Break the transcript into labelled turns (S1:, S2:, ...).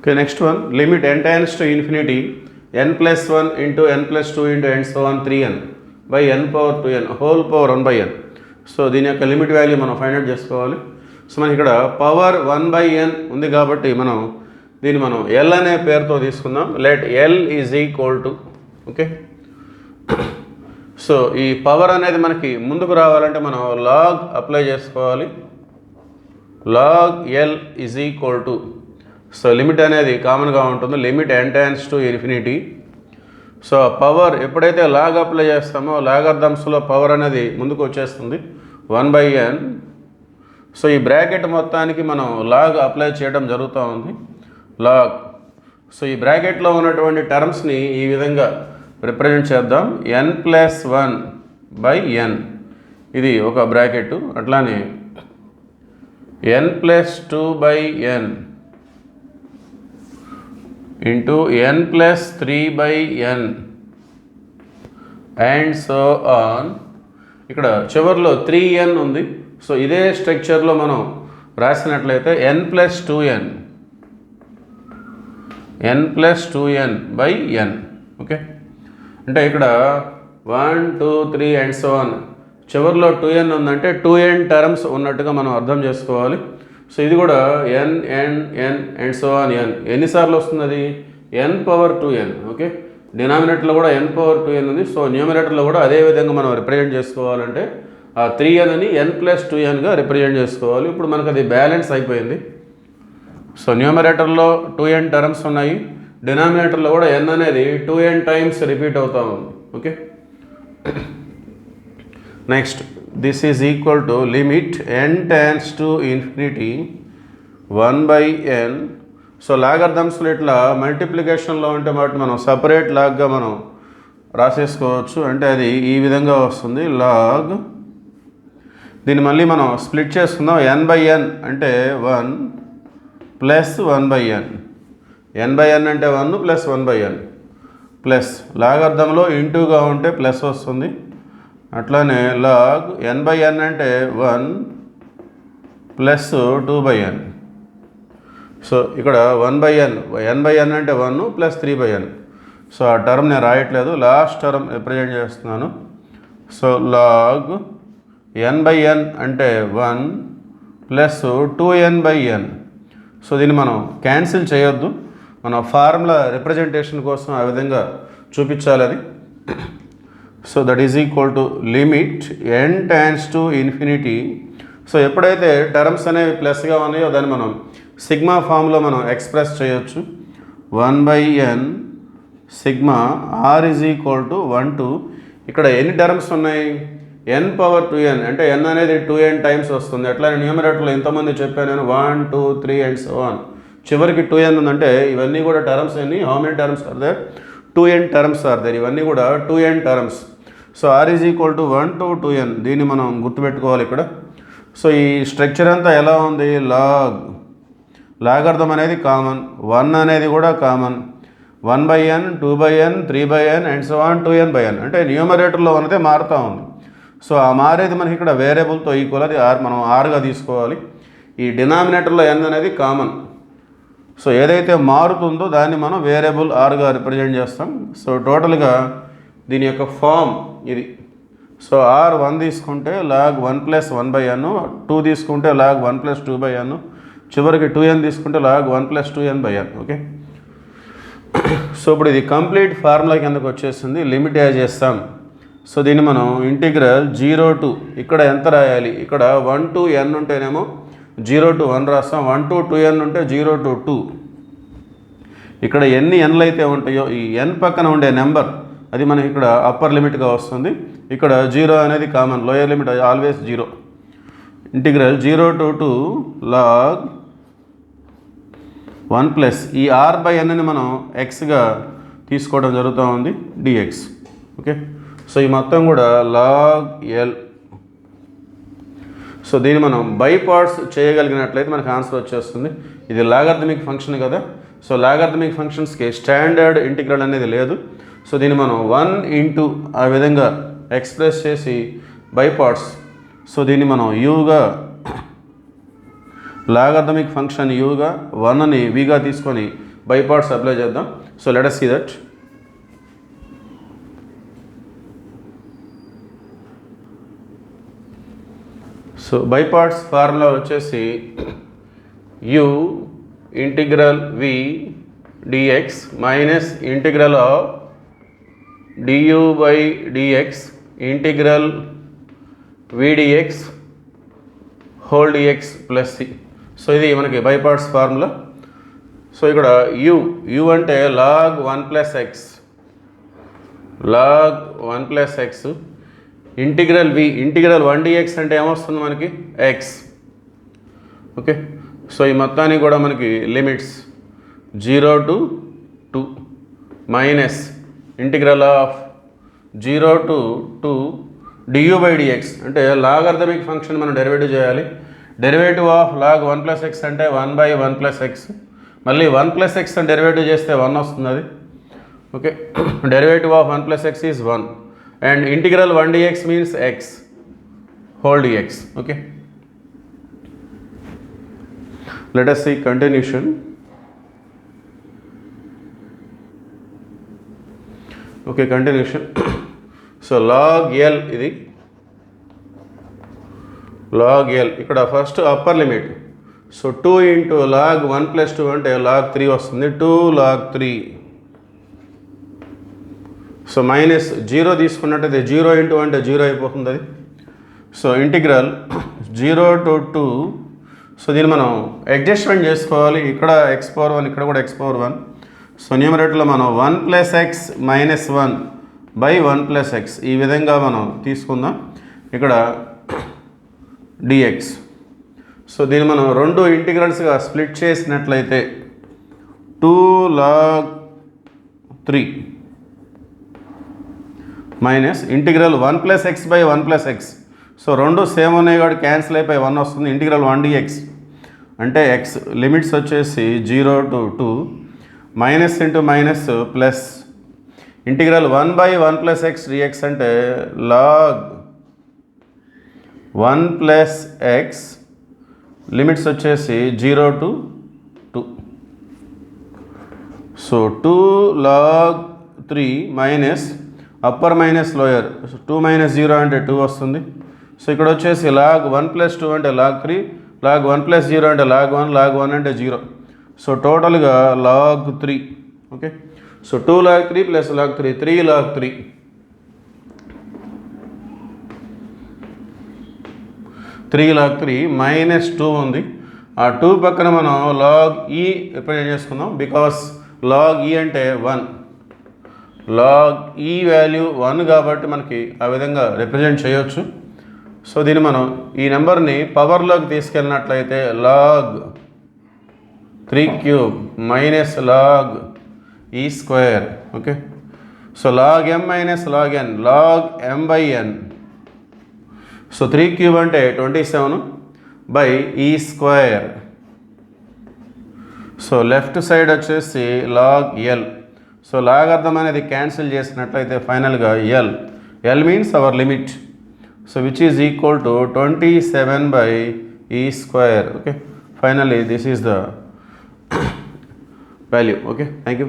S1: Okay, next one, limit n tends to infinity n plus 1 into n plus 2 into and so on 3n by n power 2n whole power 1 by n. So దీని యొక్క limit value మనం find out చేసుకోవాలి. So మనకి ఇక్కడ power 1 by n ఉంది కాబట్టి దీన్ని మనం l అనే పేరుతో తీసుకుందాం. Let l is equal to okay. So ఈ పవర్ అనేది మనకి ముందుకు రావాలంటే మనం లాగ్ అప్లై చేసుకోవాలి. Log l is equal to, so limit అనేది కామన్గా ఉంటుంది, limit n tends to infinity. So power ఎప్పుడైతే లాగ్ అప్లై చేస్తామో లాగర్థమ్స్లో పవర్ అనేది ముందుకు వచ్చేస్తుంది 1 by n. సో ఈ బ్రాకెట్ మొత్తానికి మనం లాగ్ అప్లై చేయడం జరుగుతూ ఉంది, లాగ్. సో ఈ బ్రాకెట్లో ఉన్నటువంటి టర్మ్స్ని ఈ విధంగా రిప్రజెంట్ చేద్దాం. n ప్లస్ 1 by n ఇది ఒక బ్రాకెట్. అట్లానే n plus 2 by n into n plus 3 by n and so on. ఇక్కడ చివరిలో 3n ఉంది. సో ఇదే స్ట్రక్చర్లో మనం రాసినట్లయితే n plus 2n plus 2n by n. Okay, అంటే ఇక్కడ 1 2 3 అండ్ సో ఆన్ చివరిలో 2n ఉందంటే 2n టర్మ్స్ ఉన్నట్టుగా మనం అర్థం చేసుకోవాలి. సో ఇది కూడా n and so on n ఎన్నిసార్లు వస్తుంది, అది n పవర్ 2n. ఓకే, డినామినేటర్లో కూడా n పవర్ 2n ఉంది. సో న్యూమరేటర్లో కూడా అదే విధంగా మనం రిప్రజెంట్ చేసుకోవాలంటే ఆ 3n అని n ప్లస్ 2nగా రిప్రజెంట్ చేసుకోవాలి. ఇప్పుడు మనకు అది బ్యాలెన్స్ అయిపోయింది. సో న్యూమరేటర్లో 2n టర్మ్స్ ఉన్నాయి, డినామినేటర్లో కూడా n అనేది 2n టైమ్స్ రిపీట్ అవుతూ ఉంది. Okay, next this is equal to limit n tends to infinity 1 by n. So లాగర్థమ్స్లో ఇట్లా మల్టిప్లికేషన్లో ఉంటే వాటిని మనం సపరేట్ లాగ్గా మనం రాసేసుకోవచ్చు. అంటే అది ఈ విధంగా వస్తుంది లాగ్. దీన్ని మళ్ళీ మనం స్ప్లిట్ చేసుకుందాం. n by n అంటే 1 plus 1 by n, n by n అంటే 1 ప్లస్ 1 by n ప్లస్ లాగర్థంలో ఇంటూగా ఉంటే ప్లస్ వస్తుంది. అట్లానే లాగ్ n by n అంటే 1 ప్లస్ 2 by n. సో ఇక్కడ 1 by n by n అంటే 1 ప్లస్ 3 by n. సో ఆ టర్మ్ నేను రాయట్లేదు, లాస్ట్ టర్మ్ రిప్రజెంట్ చేస్తున్నాను. So log n by n అంటే 1 plus 2n by n. So దీన్ని మనం క్యాన్సిల్ చేయొద్దు, మన ఫార్ములా రిప్రజెంటేషన్ కోసం ఆ విధంగా చూపించాలి అది. So that is equal to limit n tends to infinity. So ఎప్పుడైతే టర్మ్స్ అనేవి ప్లస్గా ఉన్నాయో దాన్ని మనం సిగ్మా ఫామ్లో మనం ఎక్స్ప్రెస్ చేయొచ్చు. 1 by n sigma r is equal to 1 to ఇక్కడ ఎన్ని టర్మ్స్ ఉన్నాయి, n పవర్ 2n అంటే n అనేది 2n టైమ్స్ వస్తుంది. అట్లానే న్యూమరేటర్లో ఇంతమంది చెప్పాను నేను 1 2 3 అండ్ సో ఆన్. చివరికి 2n ఉందంటే ఇవన్నీ కూడా టర్మ్స్ ఎన్ని, how many terms are there, 2n terms are there. ఇవన్నీ కూడా 2n terms. So r is equal to 1 to 2n. దీన్ని మనం గుర్తుపెట్టుకోవాలి ఇక్కడ. సో ఈ స్ట్రక్చర్ అంతా ఎలా ఉంది, లాగర్థం అనేది కామన్, 1 అనేది కూడా common, 1 by n 2 by n 3 by n and so on 2n by n. అంటే న్యూమరేటర్లో ఉన్నదే మారుతూ ఉంది. సో ఆ మారేది మనకి ఇక్కడ వేరియబుల్తో ఈక్వల్, అది మనం ఆర్గా తీసుకోవాలి. ఈ డినామినేటర్లో n అనేది కామన్. సో ఏదైతే మారుతుందో దాన్ని మనం వేరియబుల్ ఆర్గా రిప్రజెంట్ చేస్తాం. సో టోటల్గా దీని యొక్క ఫామ్ ఇది. సో ఆర్ 1 తీసుకుంటే లాగ్ 1 ప్లస్ 1 by n, 2 తీసుకుంటే లాగ్ 1 ప్లస్ 2 by n, చివరికి 2n తీసుకుంటే log 1 plus 2n by n. Okay, so ఇప్పుడు ఇది కంప్లీట్ ఫార్ములా కిందకు వచ్చేసింది. లిమిట్ యాడ్ చేస్తాం. సో దీన్ని మనం ఇంటిగ్రల్ 0 to ఇక్కడ ఎంత రాయాలి, ఇక్కడ 1 to n ఉంటేనేమో 0 to 1 రాస్తాం, 1 to 2n ఉంటే 0 to 2. ఇక్కడ ఎన్ని nలు అయితే ఉంటాయో ఈ n పక్కన ఉండే నెంబర్ అది మనకి ఇక్కడ అప్పర్ లిమిట్గా వస్తుంది. ఇక్కడ 0 అనేది common, lower limit always 0. Integral 0 to 2 log 1 plus e r by n ని మనం xగా తీసుకోవడం జరుగుతూ ఉంది dx. ఓకే, సో ఈ మొత్తం కూడా లాగ్ l. సో దీన్ని మనం బై పార్ట్స్ చేయగలిగినట్లయితే మనకు ఆన్సర్ వచ్చేస్తుంది. ఇది లాగర్థమిక్ ఫంక్షన్ కదా. సో లాగర్థమిక్ ఫంక్షన్స్కి స్టాండర్డ్ ఇంటిగ్రల్ అనేది లేదు. సో దీన్ని మనం 1 ఇంటూ ఆ విధంగా ఎక్స్ప్రెస్ చేసి బై పార్ట్స్. సో దీన్ని మనం యూగా లాగర్థమిక్ ఫంక్షన్ యూగా 1ని వీగా తీసుకొని బై పార్ట్స్ అప్లై చేద్దాం. So let us see that. So by parts formula వచ్చేసి u integral v dx minus integral of du by dx integral v dx whole dx plus c. So ఇది మనకి by parts formula. So ఇక్కడ u అంటే log 1 plus x, log 1 plus x integral v integral 1 dx అంటే ఏమొస్తుంది మనకి x. Okay, so ఈ మొత్తానికి కూడా మనకి limits 0 to 2 minus integral of 0 to 2 du by dx అంటే లాగర్థమిక్ ఫంక్షన్ మనం డెరివేటివ్ చేయాలి. Derivative of log 1 plus x అంటే 1 by 1 ప్లస్ ఎక్స్, మళ్ళీ 1 ప్లస్ ఎక్స్ అని డెరివేటివ్ చేస్తే 1 వస్తుంది అది. Okay, derivative of 1 plus X is 1 and integral 1 dx means x whole dx. Okay, let us see continuation. Okay, continuation. So log L ఇది log L ఇక్కడ first upper limit. So 2 into log 1 plus 2 అంటే log 3 వస్తుంది, 2 log 3. So minus 0 తీసుకున్నట్టయితే 0 into అంటే 0 అయిపోతుంది అది. So integral 0 to 2. So దీన్ని మనం అడ్జస్ట్మెంట్ చేసుకోవాలి. ఇక్కడ x పవర్ 1, ఇక్కడ కూడా x పవర్ 1. సో న్యూమరేటర్లో మనం 1 plus X minus 1 by 1 plus X ఈ విధంగా మనం తీసుకుందాం ఇక్కడ dx. సో దీన్ని మనం రెండు ఇంటిగ్రల్స్గా స్ప్లిట్ చేసినట్లయితే 2 log 3 minus integral 1 plus X by 1 plus X. So రెండు సేమ్ ఉన్నాయి కాబట్టి క్యాన్సిల్ అయిపోయి 1 వస్తుంది. ఇంటిగ్రల్ 1 dx అంటే ఎక్స్ లిమిట్స్ వచ్చేసి 0 to 2 minus into minus plus integral 1 by 1 plus X dx అంటే లాగ్ 1 ప్లస్ ఎక్స్ లిమిట్స్ వచ్చేసి 0 to 2. So 2 log 3 minus upper minus lower. 2 minus 0 అంటే 2 వస్తుంది. సో ఇక్కడ వచ్చేసి లాగ్ 1 ప్లస్ 2 అంటే లాగ్ 3, లాగ్ 1 ప్లస్ 0 అంటే లాగ్ 1, లాగ్ 1 అంటే 0. సో టోటల్గా log 3. Okay, so 2 log 3 plus log 3, 3 log 3. 3 log 3 minus 2 ఉంది. ఆ 2 పక్కన మనం లాగ్ ఈ రిప్రజెంట్ చేసుకుందాం. బికాస్ లాగ్ ఈ అంటే 1, లాగ్ ఈ వాల్యూ 1 కాబట్టి మనకి ఆ విధంగా రిప్రజెంట్ చేయొచ్చు. సో దీన్ని మనం ఈ నెంబర్ని పవర్లోకి తీసుకెళ్ళినట్లయితే log 3 cube minus log e square. Okay, so log m minus log n, log m by n. So 3 cube అంటే 27 by e square. So left side వచ్చేసి లాగ్ ఎల్. సో లాగర్థం అనేది క్యాన్సిల్ చేసినట్లయితే ఫైనల్గా L means our limit. So which is equal to 27 by e square. Okay, finally this is the value. Okay, thank you.